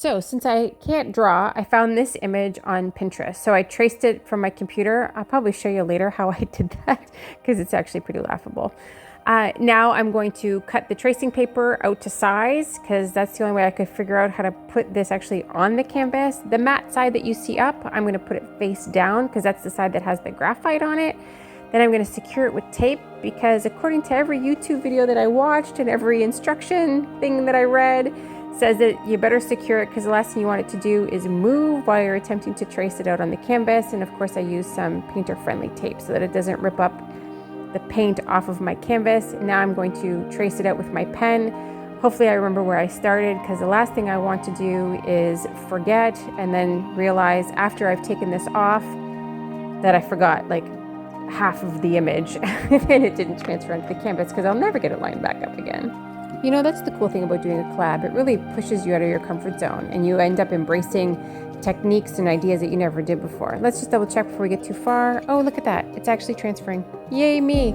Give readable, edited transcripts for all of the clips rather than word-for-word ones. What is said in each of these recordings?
So since I can't draw, I found this image on Pinterest. So I traced it from my computer. I'll probably show you later how I did that because it's actually pretty laughable. Now I'm going to cut the tracing paper out to size because that's the only way I could figure out how to put this actually on the canvas. The matte side that you see up, I'm going to put it face down because that's the side that has the graphite on it. Then I'm going to secure it with tape because according to every YouTube video that I watched and every instruction thing that I read, says that you better secure it because the last thing you want it to do is move while you're attempting to trace it out on the canvas. And of course I use some painter-friendly tape so that it doesn't rip up the paint off of my canvas. Now I'm going to trace it out with my pen. Hopefully I remember where I started because the last thing I want to do is forget and then realize after I've taken this off that I forgot like half of the image and it didn't transfer onto the canvas because I'll never get it lined back up again. You know, that's the cool thing about doing a collab. It really pushes you out of your comfort zone and you end up embracing techniques and ideas that you never did before. Let's just double check before we get too far. Oh, look at that. It's actually transferring. Yay me.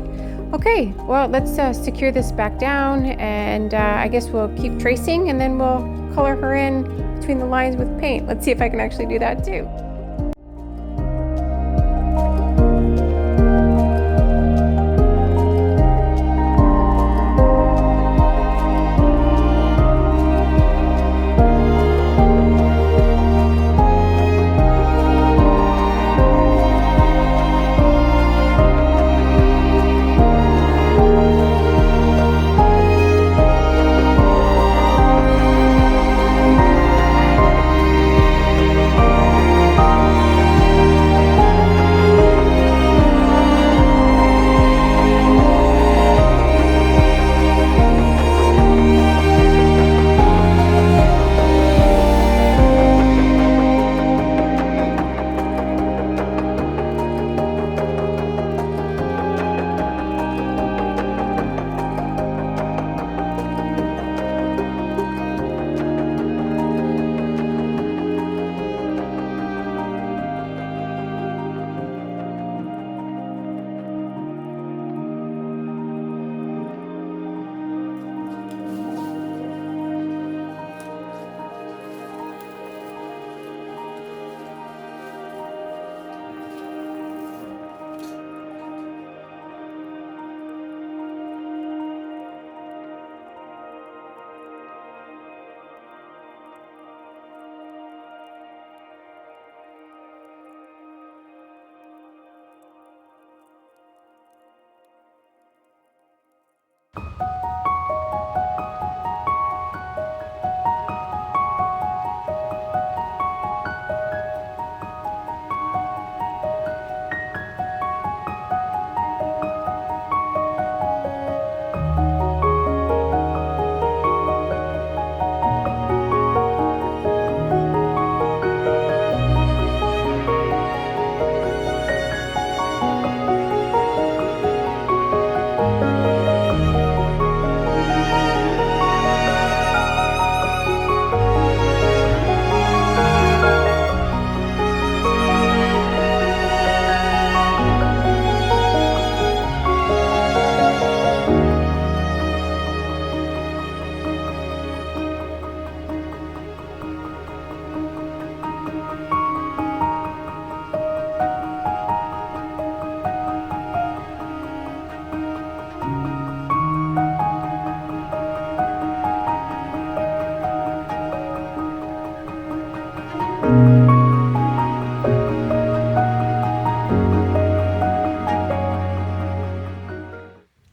Okay, well, let's secure this back down and I guess we'll keep tracing and then we'll color her in between the lines with paint. Let's see if I can actually do that too.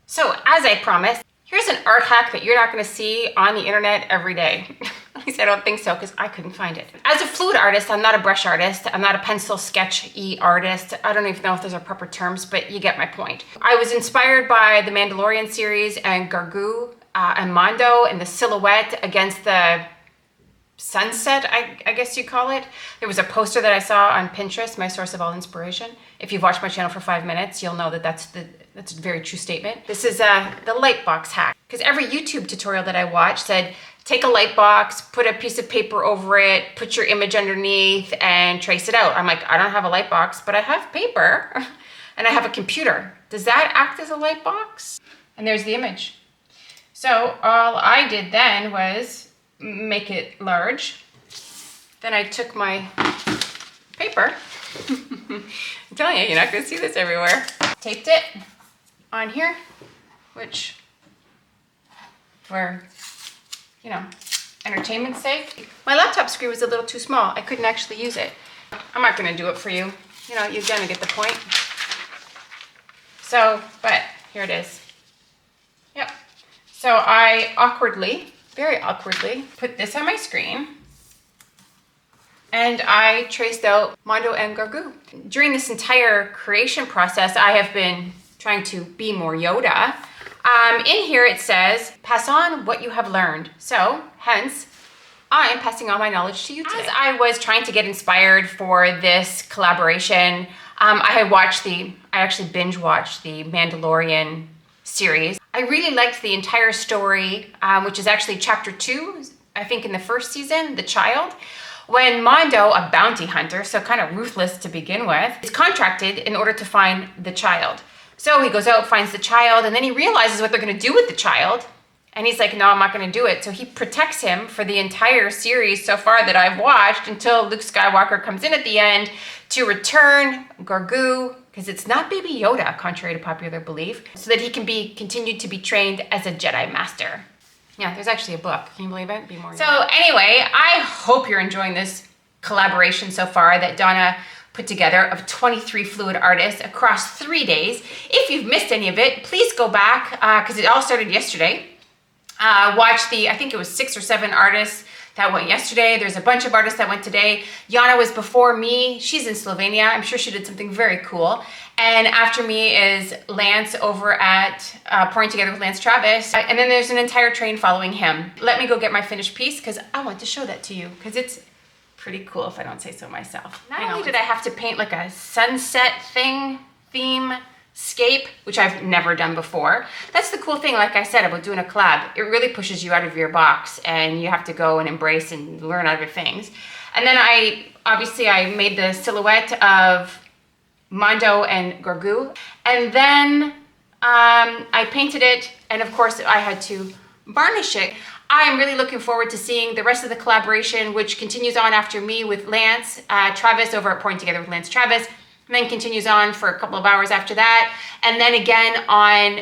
So as I promised, here's an art hack that you're not going to see on the internet every day. At least I don't think so because I couldn't find it. As a fluid artist, I'm not a brush artist. I'm not a pencil sketch-y artist. I don't even know if those are proper terms, but you get my point. I was inspired by the Mandalorian series and Grogu and Mando and the silhouette against the sunset, I guess you call it. There was a poster that I saw on Pinterest, my source of all inspiration. If you've watched my channel for 5 minutes, you'll know that that's a very true statement. This is the lightbox hack. Because every YouTube tutorial that I watched said, take a lightbox, put a piece of paper over it, put your image underneath and trace it out. I'm like, I don't have a lightbox, but I have paper and I have a computer. Does that act as a lightbox? And there's the image. So all I did then was make it large Then I took my paper. I'm telling you, you're not gonna see this everywhere. Taped it on here, which for, you know, entertainment's sake. My laptop screen was a little too small. I couldn't actually use it. I'm not gonna do it for you. You know, you're gonna get the point. So, but here it is. Yep. So I awkwardly, very awkwardly, put this on my screen and I traced out Mando and Grogu. During this entire creation process, I have been trying to be more Yoda. In here it says, pass on what you have learned. So, hence, I am passing on my knowledge to you today. As I was trying to get inspired for this collaboration, I actually binge watched the Mandalorian series. I really liked the entire story, which is actually chapter 2, I think in the first season, The Child. When Mando, a bounty hunter, so kind of ruthless to begin with, is contracted in order to find the child. So he goes out, finds the child, and then he realizes what they're gonna do with the child. And he's like, no, I'm not gonna do it. So he protects him for the entire series so far that I've watched until Luke Skywalker comes in at the end to return Grogu, because it's not Baby Yoda, contrary to popular belief, so that he can be continued to be trained as a Jedi Master. Yeah, there's actually a book. Can you believe it? Be more. So anyway, I hope you're enjoying this collaboration so far that Donna put together of 23 fluid artists across 3 days. If you've missed any of it, please go back, because it all started yesterday. Watch I think it was 6 or 7 artists that went yesterday. There's a bunch of artists that went today. Yana was before me. She's in Slovenia. I'm sure she did something very cool. And after me is Lance over at Pouring Together with Lance Travis. And then there's an entire train following him. Let me go get my finished piece because I want to show that to you because it's pretty cool if I don't say so myself. Not only did I have to paint like a sunset theme scape, which I've never done before. That's the cool thing, like I said, about doing a collab. It really pushes you out of your box and you have to go and embrace and learn other things. And then I made the silhouette of Mando and Grogu. And then I painted it, and of course I had to varnish it. I am really looking forward to seeing the rest of the collaboration, which continues on after me with Lance Travis over at Pouring Together with Lance Travis. And then continues on for a couple of hours after that. And then again on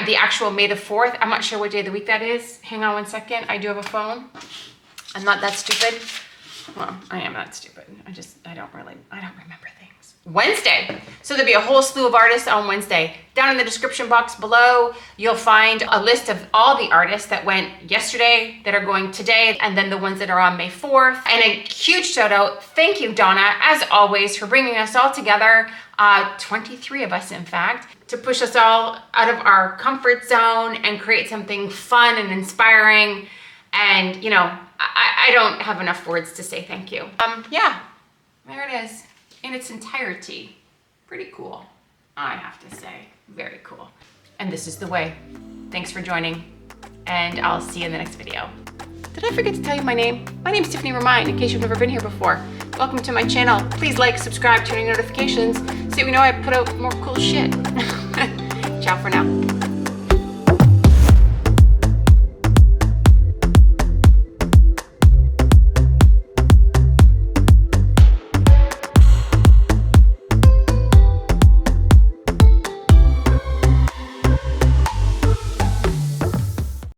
the actual May the 4th. I'm not sure what day of the week that is. Hang on one second. I do have a phone. I'm not that stupid. Well, I am not stupid. I don't remember things. Wednesday. So there'll be a whole slew of artists on Wednesday. Down in the description box below, you'll find a list of all the artists that went yesterday, that are going today, and then the ones that are on May 4th. And a huge shout out, thank you, Donna, as always, for bringing us all together, 23 of us, in fact, to push us all out of our comfort zone and create something fun and inspiring. And, you know, I don't have enough words to say thank you. Yeah, there it is in its entirety. Pretty cool, I have to say. Very cool. And this is the way. Thanks for joining, and I'll see you in the next video. Did I forget to tell you my name? My name is Tiffany Remijn, in case you've never been here before. Welcome to my channel. Please like, subscribe, turn on notifications so you know I put out more cool shit. Ciao for now.